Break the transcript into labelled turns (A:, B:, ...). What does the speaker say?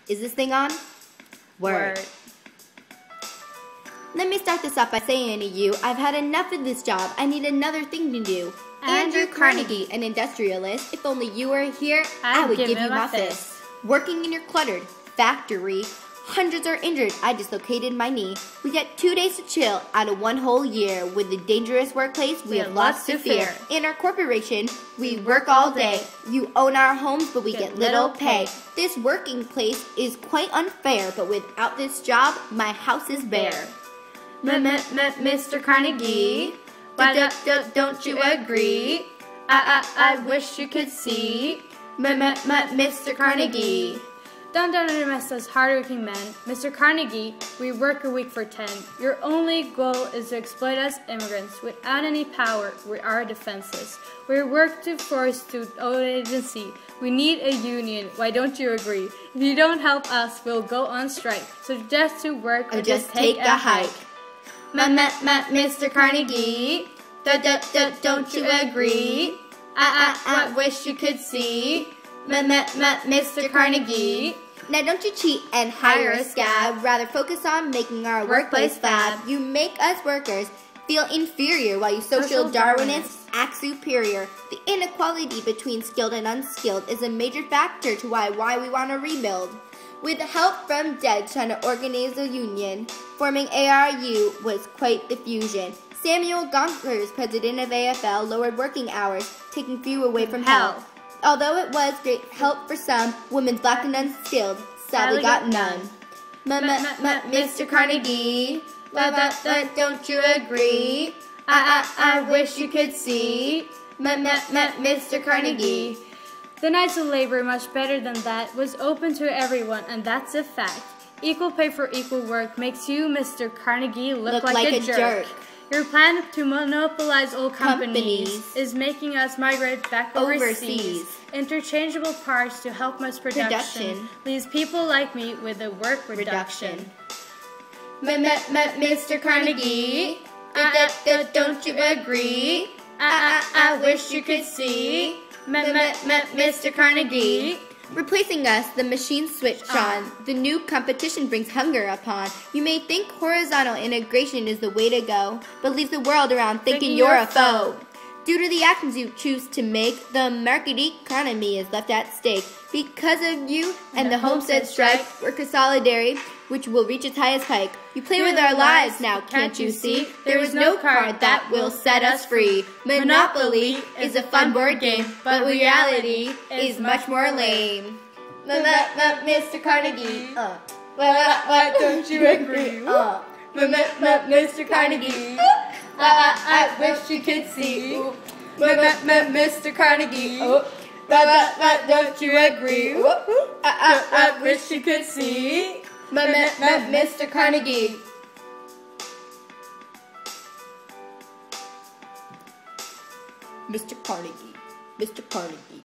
A: Is this thing on? Word. Let me start this off by saying to you, I've had enough of this job. I need another thing to do. Andrew Carnegie, an industrialist. If only you were here, I would give you my fist. Working in your cluttered factory, hundreds are injured. I dislocated my knee. We get 2 days to chill out of 1 whole year. With the dangerous workplace, we have lots to fear. In our corporation, we work all day. You own our homes, but we get little pay. This working place is quite unfair, but without this job, my house is bare.
B: Mr. Carnegie, why don't you agree? I wish you could see. Mr. Carnegie. Don't underestimate us hardworking men. Mr. Carnegie, we work a week for 10. Your only goal is to exploit us immigrants. Without any power, we are defenseless. We work to force to own agency. We need a union. Why don't you agree? If you don't help us, we'll go on strike. So just to work or just take a hike. Mr. Carnegie, don't you agree? I wish you could see. Mr. Carnegie.
A: Now don't you cheat and hire a scab. Rather focus on making our workplace fab. You make us workers feel inferior while you social Darwinists act superior. The inequality between skilled and unskilled is a major factor to why we want to rebuild. With help from Dead trying to organize a union, forming ARU was quite the fusion. Samuel Gonkers, president of AFL, lowered working hours, taking few away from hell. Although it was great help for some, women black and unskilled sadly got none.
B: Mr. Carnegie, don't you agree? I wish you could see. Mr. Carnegie. The Knights of Labor, much better than that, was open to everyone, and that's a fact. Equal pay for equal work makes you, Mr. Carnegie, look like a jerk. Your plan to monopolize all companies is making us migrate back overseas. Interchangeable parts to help mass production leaves people like me with a work reduction. Mr. Carnegie, don't you agree? I wish you could see. Mr. Carnegie.
A: Replacing us, the machine switched on. The new competition brings hunger upon. You may think horizontal integration is the way to go, but leaves the world around thinking you're a foe. Due to the actions you choose to make, the market economy is left at stake. Because of you and the homestead strike, worker solidarity, which will reach its highest height. You play with our lives now, can't you see? There is no card that will set us free. Monopoly is a fun board game, but reality is much more lame.
B: Mr. Carnegie, why don't you agree? Mr. Carnegie, I wish you could see. Mr. Carnegie, don't you agree? I wish you could see. Mr. Carnegie.
A: Mr. Carnegie. Mr. Carnegie.